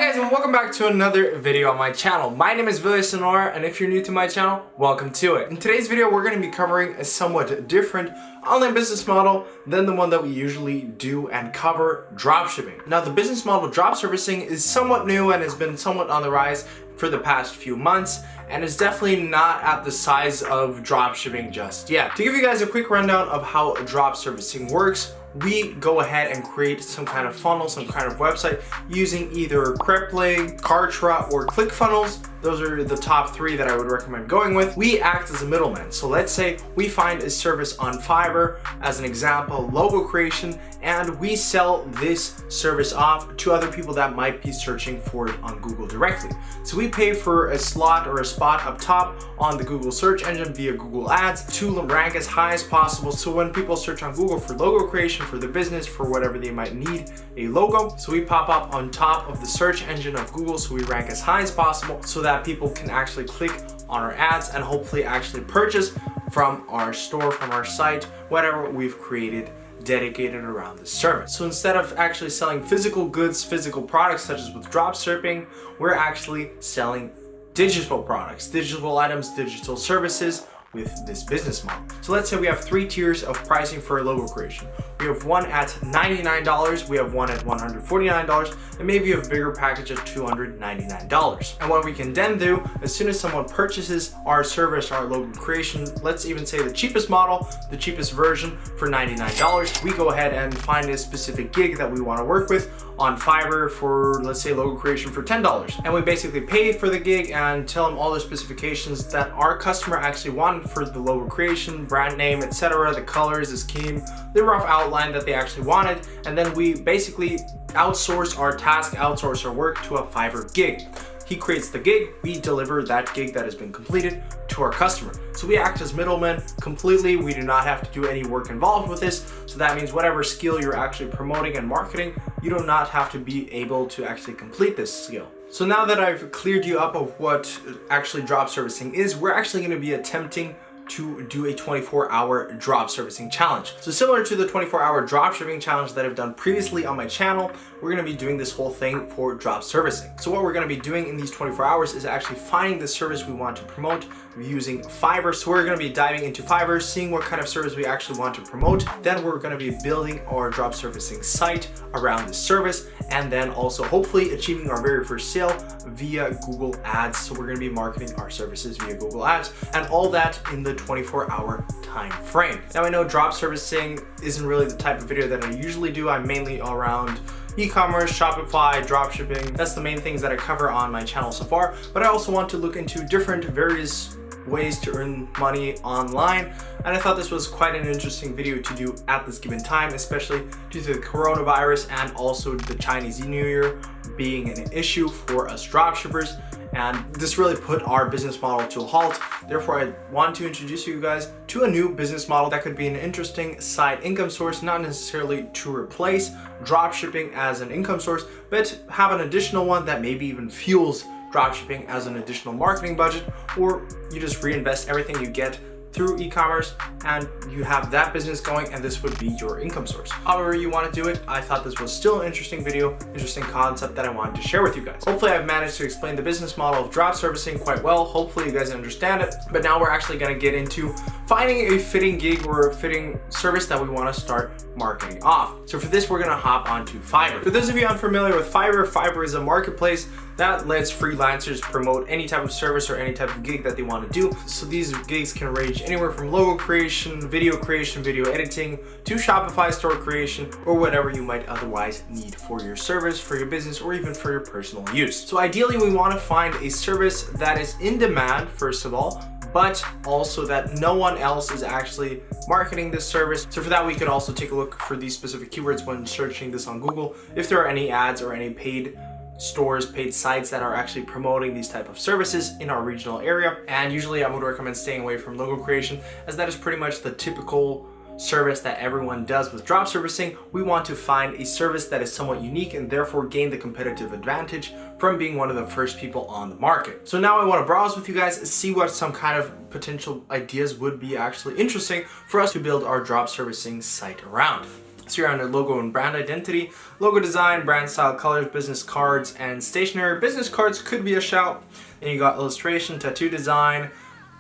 guys, and welcome back to another video on my channel. My name is Vilius, and if you're new to my channel, welcome to it. In today's video, we're going to be covering a somewhat different online business model than the one that we usually do and cover, dropshipping. Now, the business model of drop servicing is somewhat new and has been somewhat on the rise for the past few months, and is definitely not at the size of dropshipping just yet. To give you guys a quick rundown of how drop servicing works, we go ahead and create some kind of funnel, some kind of website using either Crepling, Kartra, or ClickFunnels. Those are the top three that I would recommend going with. We act as a middleman. So let's say we find a service on Fiverr, as an example, logo creation, and we sell this service off to other people that might be searching for it on Google directly. So we pay for a slot or a spot up top on the Google search engine via Google Ads to rank as high as possible. So when people search on Google for logo creation for their business, for whatever they might need a logo, so we pop up on top of the search engine of Google, so we rank as high as possible so that people can actually click on our ads and hopefully actually purchase from our store, from our site, whatever we've created dedicated around this service. So instead of actually selling physical goods, physical products such as with dropshipping, we're actually selling digital products, digital items, digital services with this business model. So let's say we have three tiers of pricing for a logo creation. We have one at $99, we have one at $149, and maybe a bigger package at $299. And what we can then do, as soon as someone purchases our service, our logo creation, let's even say the cheapest model, the cheapest version for $99, we go ahead and find a specific gig that we want to work with on Fiverr for, let's say, logo creation for $10. And we basically pay for the gig and tell them all the specifications that our customer actually wanted for the logo creation, brand name, etc., the colors, the scheme, the rough outline that they actually wanted. And then we basically outsource our task, outsource our work to a Fiverr gig. He creates the gig, we deliver that gig that has been completed to our customer. So we act as middlemen completely. We do not have to do any work involved with this. So that means whatever skill you're actually promoting and marketing, you do not have to be able to actually complete this skill. So now that I've cleared you up of what actually drop servicing is, we're actually going to be attempting to do a 24-hour drop servicing challenge. So similar to the 24-hour drop shipping challenge that I've done previously on my channel, we're going to be doing this whole thing for drop servicing. So what we're going to be doing in these 24 hours is actually finding the service we want to promote using Fiverr. So we're going to be diving into Fiverr, seeing what kind of service we actually want to promote. Then we're going to be building our drop servicing site around this service, and then also hopefully achieving our very first sale via Google Ads. So we're going to be marketing our services via Google Ads, and all that in the 24-hour time frame. Now I know drop servicing isn't really the type of video that I usually do. I'm mainly around e-commerce, Shopify, dropshipping. That's the main things that I cover on my channel so far, but I also want to look into different various ways to earn money online, and I thought this was quite an interesting video to do at this given time, especially due to the coronavirus and also the Chinese New Year being an issue for us dropshippers. And this really put our business model to a halt. Therefore, I want to introduce you guys to a new business model that could be an interesting side income source, not necessarily to replace dropshipping as an income source, but have an additional one that maybe even fuels dropshipping as an additional marketing budget, or you just reinvest everything you get through e-commerce and you have that business going, and this would be your income source. However you want to do it, I thought this was still an interesting video, interesting concept that I wanted to share with you guys. Hopefully I've managed to explain the business model of drop servicing quite well. Hopefully you guys understand it, but now we're actually going to get into finding a fitting gig or a fitting service that we want to start marketing off. So for this, we're going to hop onto Fiverr. For those of you unfamiliar with Fiverr, Fiverr is a marketplace that lets freelancers promote any type of service or any type of gig that they want to do. So these gigs can range anywhere from logo creation, video editing, to Shopify store creation, or whatever you might otherwise need for your service, for your business, or even for your personal use. So ideally, we want to find a service that is in demand, first of all, but also that no one else is actually marketing this service. So for that, we could also take a look for these specific keywords when searching this on Google, if there are any ads or any paid stores, paid sites that are actually promoting these type of services in our regional area. And usually I would recommend staying away from logo creation, as that is pretty much the typical service that everyone does with drop servicing. We want to find a service that is somewhat unique and therefore gain the competitive advantage from being one of the first people on the market. So now I want to browse with you guys, see what some kind of potential ideas would be actually interesting for us to build our drop servicing site around. So you're under logo and brand identity, logo design, brand style, colors, business cards, and stationery. Business cards could be a shout. Then you got illustration, tattoo design,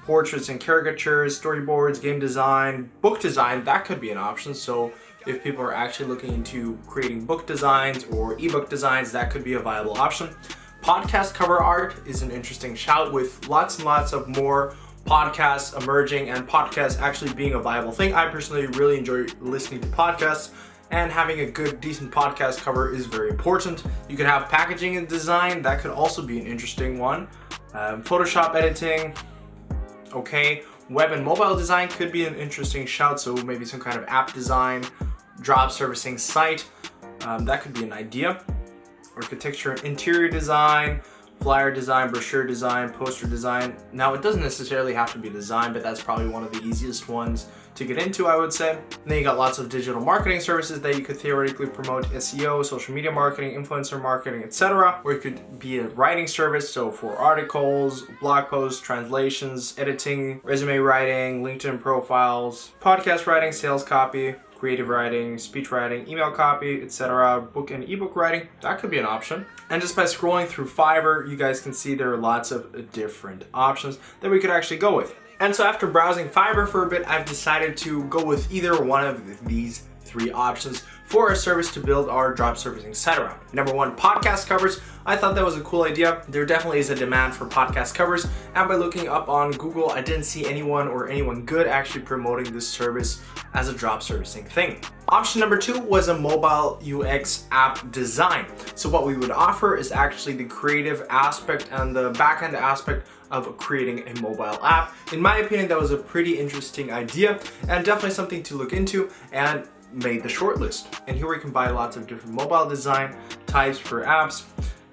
portraits and caricatures, storyboards, game design, book design, that could be an option. So if people are actually looking into creating book designs or ebook designs, that could be a viable option. Podcast cover art is an interesting shout, with lots and lots of more podcasts emerging and podcasts actually being a viable thing. I personally really enjoy listening to podcasts, and having a good, decent podcast cover is very important. You could have packaging and design, that could also be an interesting one. Photoshop editing, okay. Web and mobile design could be an interesting shout, so maybe some kind of app design, drop servicing site, that could be an idea. Architecture and interior design, flyer design, brochure design, poster design. Now, it doesn't necessarily have to be design, but that's probably one of the easiest ones to get into, I would say. And then you got lots of digital marketing services that you could theoretically promote: SEO, social media marketing, influencer marketing, etc. Or it could be a writing service, so for articles, blog posts, translations, editing, resume writing, LinkedIn profiles, podcast writing, sales copy, creative writing, speech writing, email copy, etc., book and ebook writing, that could be an option. And just by scrolling through Fiverr, you guys can see there are lots of different options that we could actually go with. And so after browsing Fiverr for a bit, I've decided to go with either one of these three options for a service to build our drop servicing site around. Number one, podcast covers. I thought that was a cool idea. There definitely is a demand for podcast covers, and by looking up on Google, I didn't see anyone good actually promoting this service as a drop servicing thing. Option number two was a mobile UX app design. So what we would offer is actually the creative aspect and the back-end aspect of creating a mobile app. In my opinion, that was a pretty interesting idea and definitely something to look into, and made the shortlist. And here we can buy lots of different mobile design types for apps,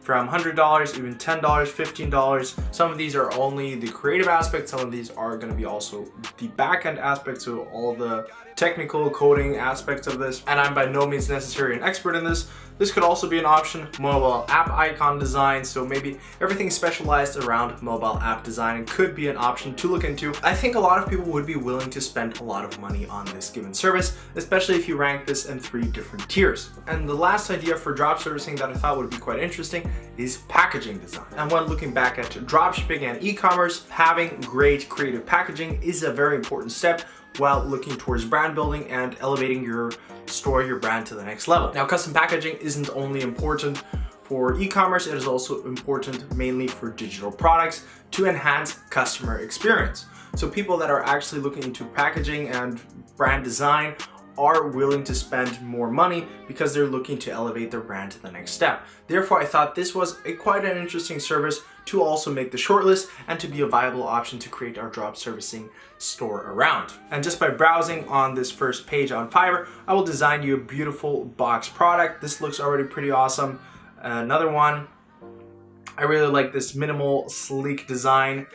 from $100, even $10, $15. Some of these are only the creative aspect, some of these are going to be also the back-end aspect, so all the technical coding aspects of this. And I'm by no means necessarily an expert in this. This could also be an option. Mobile app icon design, so maybe everything specialized around mobile app design could be an option to look into. I think a lot of people would be willing to spend a lot of money on this given service, especially if you rank this in 3 different tiers. And the last idea for drop servicing that I thought would be quite interesting is packaging design. And when looking back at dropshipping and e-commerce, having great creative packaging is a very important step while looking towards brand building and elevating your store, your brand to the next level. Now, custom packaging isn't only important for e-commerce, it is also important mainly for digital products to enhance customer experience. So people that are actually looking into packaging and brand design are willing to spend more money because they're looking to elevate their brand to the next step. Therefore, I thought this was quite an interesting service to also make the shortlist and to be a viable option to create our drop servicing store around. And just by browsing on this first page on Fiverr, I will design you a beautiful box product. This looks already pretty awesome. Another one, I really like this minimal, sleek design.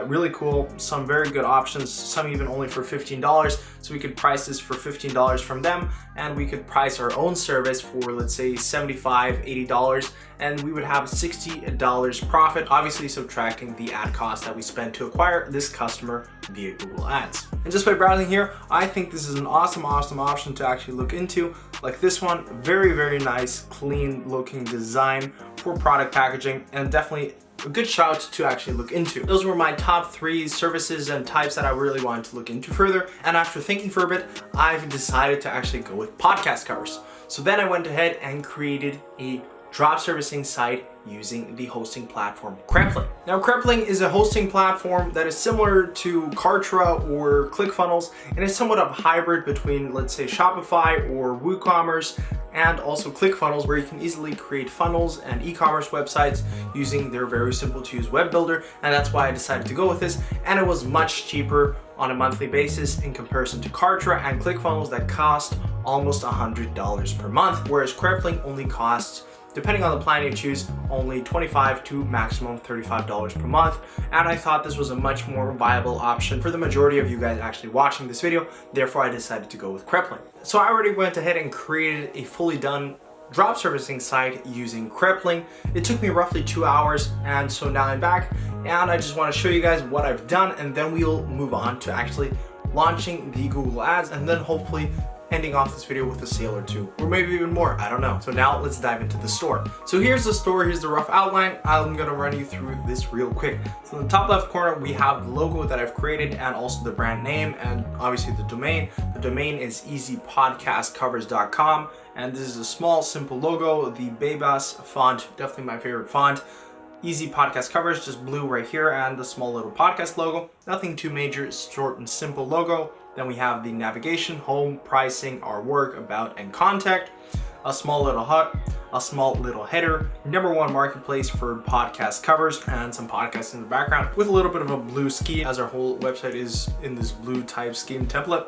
Really cool, some very good options, some even only for $15. So we could price this for $15 from them, and we could price our own service for, let's say, $75, $80, and we would have $60 profit, obviously subtracting the ad cost that we spent to acquire this customer via Google Ads. And just by browsing here, I think this is an awesome option to actually look into. Like this one, very nice, clean looking design for product packaging, and definitely a good shout to actually look into. Those were my top 3 services and types that I really wanted to look into further. And after thinking for a bit, I've decided to actually go with podcast covers. So then I went ahead and created a drop servicing site using the hosting platform Krepling. Now, Krepling is a hosting platform that is similar to Kartra or ClickFunnels, and it's somewhat of a hybrid between, let's say, Shopify or WooCommerce and also ClickFunnels, where you can easily create funnels and e-commerce websites using their very simple to use web builder. And that's why I decided to go with this. And it was much cheaper on a monthly basis in comparison to Kartra and ClickFunnels that cost almost $100 per month, whereas Krepling only costs, depending on the plan you choose, only $25 to maximum $35 per month. And I thought this was a much more viable option for the majority of you guys actually watching this video. Therefore, I decided to go with Krepling. So I already went ahead and created a fully done drop servicing site using Krepling. It took me roughly 2 hours, and so now I'm back, and I just want to show you guys what I've done, and then we'll move on to actually launching the Google Ads, and then hopefully ending off this video with a sale or two, or maybe even more, I don't know. So now let's dive into the store. So here's the store, here's the rough outline. I'm gonna run you through this real quick. So in the top left corner, we have the logo that I've created and also the brand name and obviously the domain. The domain is easypodcastcovers.com, and this is a small, simple logo. The Bebas font, definitely my favorite font. Easy Podcast Covers, just blue right here, and the small little podcast logo. Nothing too major, short and simple logo. Then we have the navigation, home, pricing, our work, about, and contact. A small little header, #1 marketplace for podcast covers, and some podcasts in the background with a little bit of a blue scheme, as our whole website is in this blue type scheme template.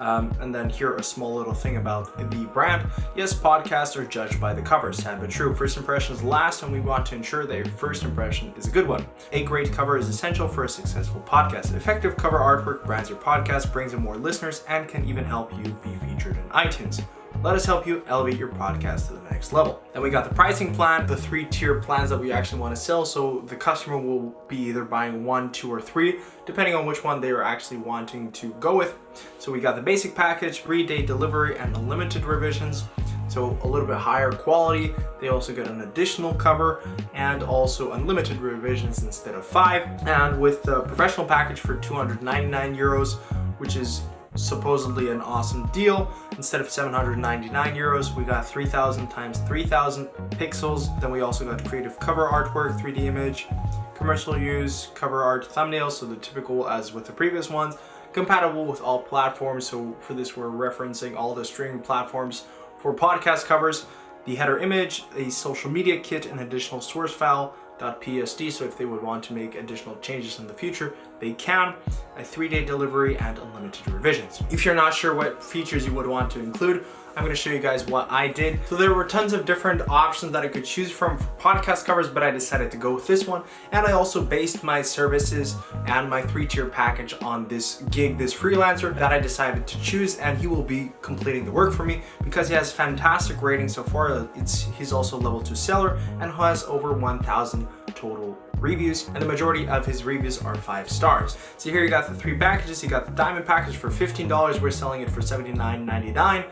And then here a small little thing about the brand. Yes, podcasts are judged by the cover, sad but true. First impression is last, and we want to ensure that your first impression is a good one. A great cover is essential for a successful podcast. Effective cover artwork brands your podcast, brings in more listeners, and can even help you be featured in iTunes. Let us help you elevate your podcast to the next level. Then we got the pricing plan, the 3-tier plans that we actually want to sell. So the customer will be either buying 1, 2, or 3, depending on which one they are actually wanting to go with. So we got the basic package, 3-day delivery, and unlimited revisions. So a little bit higher quality. They also get an additional cover and also unlimited revisions instead of 5. And with the professional package for 299 euros, which is supposedly an awesome deal. Instead of 799 euros, we got 3000 times 3000 pixels. Then we also got creative cover artwork, 3D image, commercial use, cover art, thumbnails, so the typical as with the previous ones. Compatible with all platforms, so for this we're referencing all the streaming platforms for podcast covers. The header image, a social media kit, an additional source file, .psd, so if they would want to make additional changes in the future, they can. A 3-day delivery and unlimited revisions. If you're not sure what features you would want to include, I'm going to show you guys what I did. So there were tons of different options that I could choose from for podcast covers, but I decided to go with this one. And I also based my services and my 3-tier package on this gig, this freelancer that I decided to choose, and he will be completing the work for me because he has fantastic ratings so far. He's also a level 2 seller and has over 1,000 total reviews, and the majority of his reviews are 5 stars. So here you got the 3 packages. You got the diamond package for $15. We're selling it for $79.99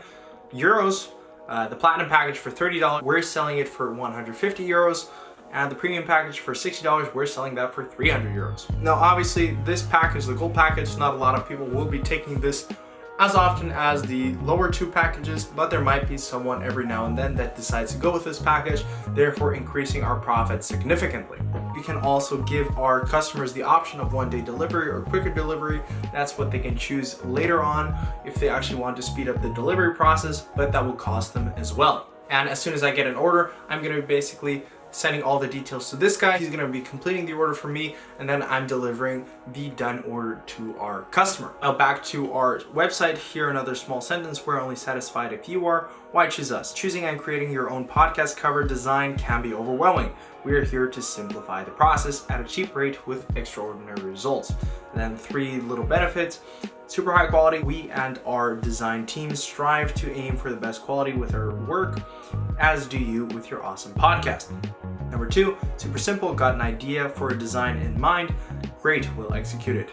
euros. The platinum package for $30. We're selling it for 150 euros. And the premium package for $60, we're selling that for 300 euros. Now, obviously, this package, the gold package, not a lot of people will be taking this as often as the lower 2 packages, but there might be someone every now and then that decides to go with this package, therefore increasing our profit significantly. We can also give our customers the option of 1-day delivery or quicker delivery. That's what they can choose later on if they actually want to speed up the delivery process, but that will cost them as well. And as soon as I get an order, I'm going to basically sending all the details to this guy. He's going to be completing the order for me, and then I'm delivering the done order to our customer. Now back to our website. Here another small sentence: we're only satisfied if you are. Why choose us? Choosing and creating your own podcast cover design can be overwhelming. We are here to simplify the process at a cheap rate with extraordinary results. And then 3 little benefits: super high quality. We and our design team strive to aim for the best quality with our work, as do you with your awesome podcast. Number 2, super simple. Got an idea for a design in mind? Great, we'll execute it.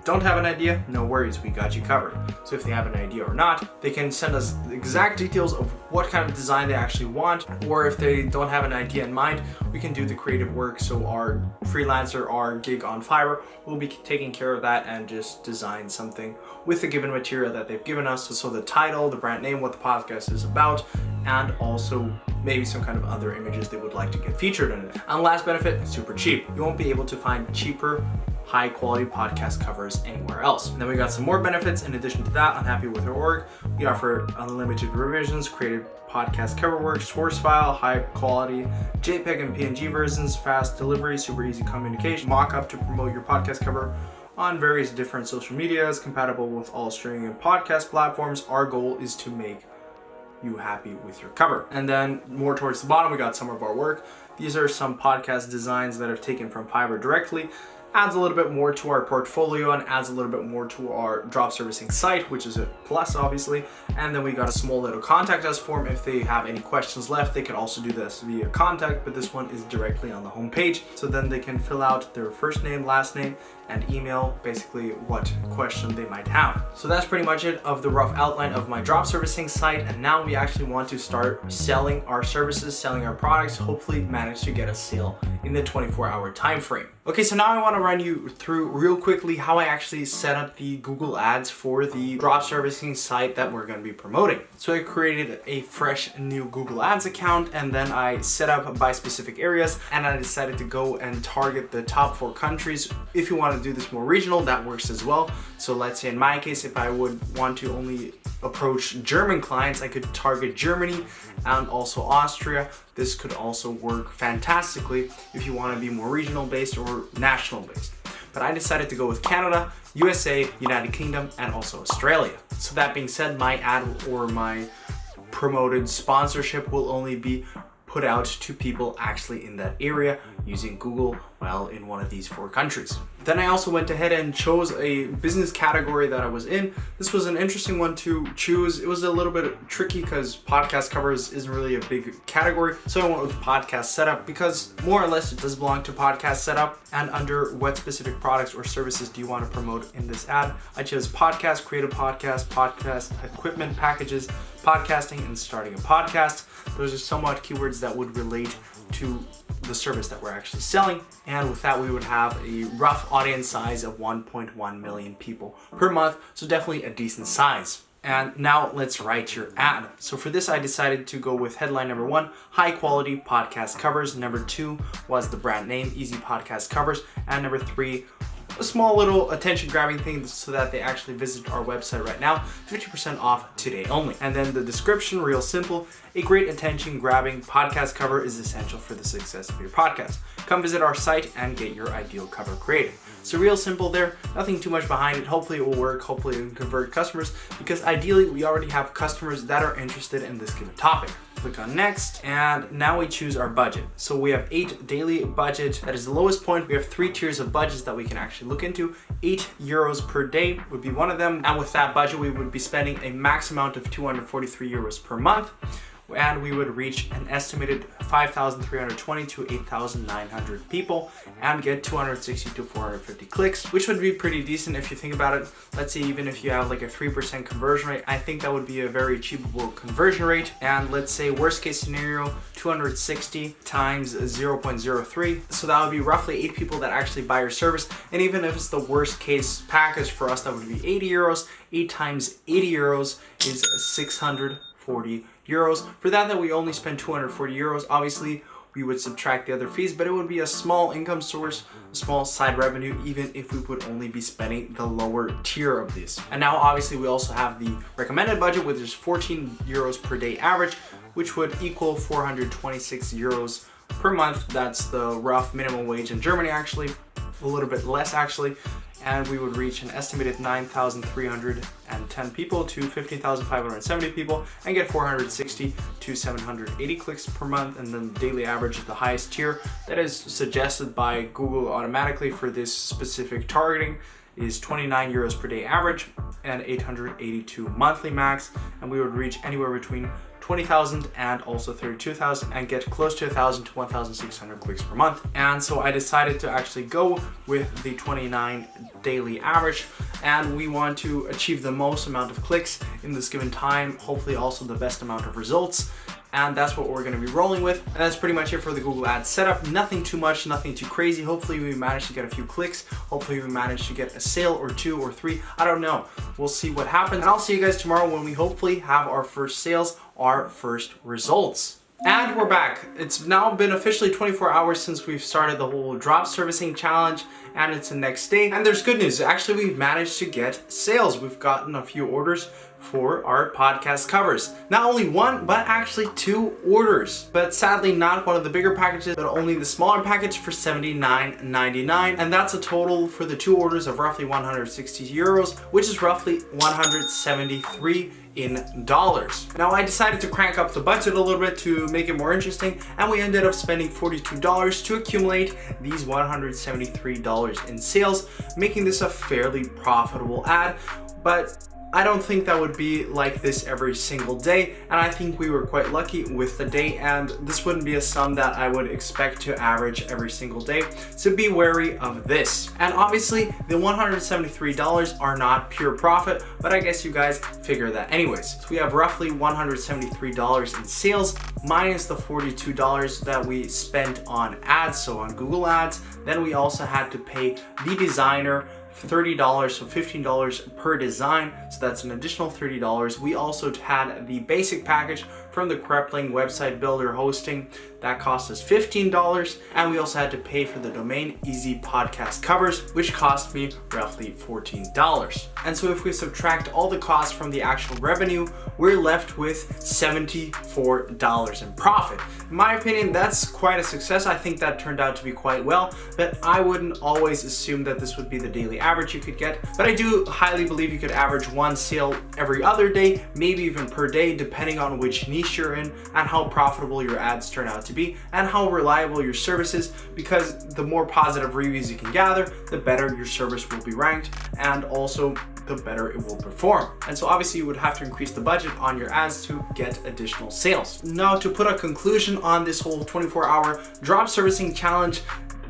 Don't have an idea? No worries, we got you covered. So if they have an idea or not, they can send us the exact details of what kind of design they actually want, or if they don't have an idea in mind, we can do the creative work. So our freelancer, our gig on Fiverr, will be taking care of that and just design something with the given material that they've given us. So the title, the brand name, what the podcast is about, and also maybe some kind of other images they would like to get featured in it. And last benefit, super cheap. You won't be able to find cheaper, high quality podcast covers anywhere else. And then we got some more benefits. In addition to that, I'm happy with our work. We offer unlimited revisions, creative podcast cover work, source file, high quality JPEG and PNG versions, fast delivery, super easy communication, mock-up to promote your podcast cover on various different social medias, compatible with all streaming and podcast platforms. Our goal is to make you happy with your cover. And then more towards the bottom, we got some of our work. These are some podcast designs that I've taken from Fiverr directly. adds a little bit more to our portfolio and adds a little bit more to our drop servicing site, which is a plus obviously. And then we got a small little contact us form. If they have any questions left, they can also do this via contact, but this one is directly on the home page. So then they can fill out their first name, last name, and email, basically what question they might have. So that's pretty much it of the rough outline of my drop servicing site. And now we actually want to start selling our services, selling our products, hopefully manage to get a sale in the 24-hour time frame. Okay, so now I want to run you through real quickly how I actually set up the Google Ads for the drop servicing site that we're going to be promoting. So I created a fresh new Google Ads account, and then I set up by specific areas, and I decided to go and target the top 4 countries. If you want to do this more regional, that works as well. So let's say in my case, if I would want to only approach German clients, I could target Germany and also Austria. This could also work fantastically if you want to be more regional based or national based. But I decided to go with Canada, USA, United Kingdom, and also Australia. So that being said, my ad or my promoted sponsorship will only be put out to people actually in that area using Google, well, in one of these 4 countries. Then I also went ahead and chose a business category that I was in. This was an interesting one to choose. It was a little bit tricky because podcast covers isn't really a big category. So I went with podcast setup because more or less it does belong to podcast setup. And under what specific products or services do you want to promote in this ad? I chose podcast, create a podcast, podcast equipment packages, podcasting, and starting a podcast. Those are somewhat keywords that would relate to the service that we're actually selling. And with that, we would have a rough audience size of 1.1 million people per month. So definitely a decent size. And now let's write your ad. So for this, I decided to go with headline number 1, high quality podcast covers. Number 2 was the brand name, easy podcast covers. And number 3, a small little attention grabbing thing so that they actually visit our website right now, 50% off today only. And then the description, real simple, a great attention grabbing podcast cover is essential for the success of your podcast. Come visit our site and get your ideal cover created. So real simple there, nothing too much behind it. Hopefully it will work, hopefully it will convert customers, because ideally we already have customers that are interested in this given topic. Click on next, and now we choose our budget. So we have 8 daily budget. That is the lowest point. We have 3 tiers of budgets that we can actually look into. 8 euros per day would be one of them. And with that budget, we would be spending a max amount of 243 euros per month. And we would reach an estimated 5,320 to 8,900 people and get 260 to 450 clicks, which would be pretty decent if you think about it. Let's say even if you have like a 3% conversion rate, I think that would be a very achievable conversion rate. And let's say worst case scenario, 260 times 0.03. So that would be roughly 8 people that actually buy your service. And even if it's the worst case package for us, that would be 80 euros. 8 times 80 euros is 640 euros. For that we only spend 240 euros. Obviously, we would subtract the other fees, but it would be a small income source, a small side revenue, even if we would only be spending the lower tier of this. And now, obviously, we also have the recommended budget, which is 14 euros per day average, which would equal 426 euros per month. That's the rough minimum wage in Germany, actually, a little bit less actually. And we would reach an estimated 9,310 people to 15,570 people and get 460 to 780 clicks per month. And then the daily average of the highest tier that is suggested by Google automatically for this specific targeting is 29 euros per day average and 882 monthly max. And we would reach anywhere between 20,000 and also 32,000 and get close to 1,000 to 1,600 clicks per month. And so I decided to actually go with the 29 daily average, and we want to achieve the most amount of clicks in this given time, hopefully also the best amount of results. And that's what we're going to be rolling with. And that's pretty much it for the Google Ads setup. Nothing too much, nothing too crazy. Hopefully we manage to get a few clicks. Hopefully we manage to get a sale or 2 or 3. I don't know. We'll see what happens. And I'll see you guys tomorrow when we hopefully have our first sales, our first results. And we're back. It's now been officially 24 hours since we've started the whole drop servicing challenge, and it's the next day. And there's good news. Actually, we've managed to get sales. We've gotten a few orders for our podcast covers. Not only one, but actually 2 orders. But sadly not one of the bigger packages, but only the smaller package for $79.99. And that's a total for the 2 orders of roughly 160 euros, which is roughly 173 in dollars. Now I decided to crank up the budget a little bit to make it more interesting, and we ended up spending $42 to accumulate these $173 in sales, making this a fairly profitable ad. But I don't think that would be like this every single day, and I think we were quite lucky with the day, and this wouldn't be a sum that I would expect to average every single day, so be wary of this. And obviously the $173 are not pure profit, but I guess you guys figure that anyways. So we have roughly $173 in sales minus the $42 that we spent on ads, so on Google ads. Then we also had to pay the designer $30, so $15 per design, so that's an additional $30. We also had the basic package from the Krepling website builder hosting that cost us $15, and we also had to pay for the domain Easy Podcast Covers, which cost me roughly $14. And so if we subtract all the costs from the actual revenue, we're left with $74 in profit. In my opinion, that's quite a success. I think that turned out to be quite well, but I wouldn't always assume that this would be the daily average you could get, but I do highly believe you could average 1 sale every other day, maybe even per day, depending on which niche you're in and how profitable your ads turn out to be and how reliable your service is, because the more positive reviews you can gather, the better your service will be ranked and also the better it will perform. And so obviously you would have to increase the budget on your ads to get additional sales. Now, to put a conclusion on this whole 24-hour drop servicing challenge,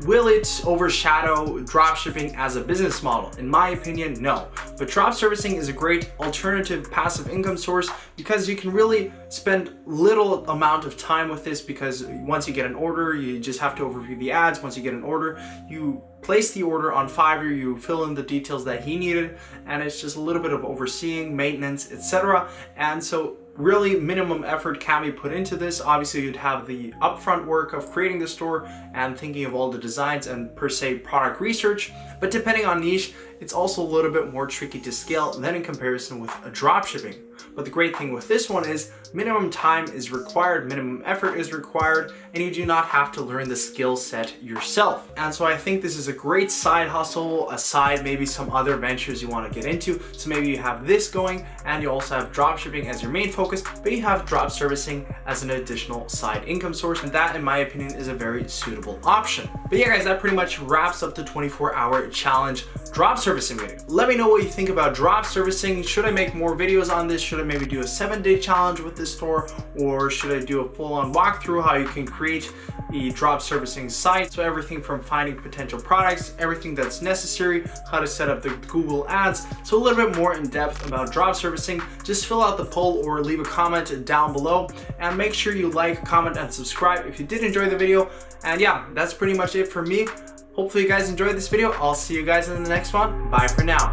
will it overshadow dropshipping as a business model? In my opinion, no. But drop servicing is a great alternative passive income source because you can really spend little amount of time with this, because once you get an order, you just have to overview the ads. Once you get an order, you place the order on Fiverr, you fill in the details that he needed, and it's just a little bit of overseeing, maintenance, etc. And so really minimum effort can be put into this. Obviously you'd have the upfront work of creating the store and thinking of all the designs and per se product research, but depending on niche, it's also a little bit more tricky to scale than in comparison with a dropshipping. But the great thing with this one is minimum time is required, minimum effort is required, and you do not have to learn the skill set yourself. And so I think this is a great side hustle, aside maybe some other ventures you want to get into. So maybe you have this going and you also have dropshipping as your main focus, but you have drop servicing as an additional side income source, and that in my opinion is a very suitable option. But yeah guys, that pretty much wraps up the 24-hour challenge drop servicing video. Let me know what you think about drop servicing. Should I make more videos on this? Should I maybe do a 7-day challenge with this store, or should I do a full-on walkthrough how you can create a drop servicing site? So everything from finding potential products, everything that's necessary, how to set up the Google ads. So a little bit more in depth about drop servicing. Just fill out the poll or leave a comment down below, and make sure you like, comment, and subscribe if you did enjoy the video. And yeah, that's pretty much it for me. Hopefully you guys enjoyed this video. I'll see you guys in the next one. Bye for now.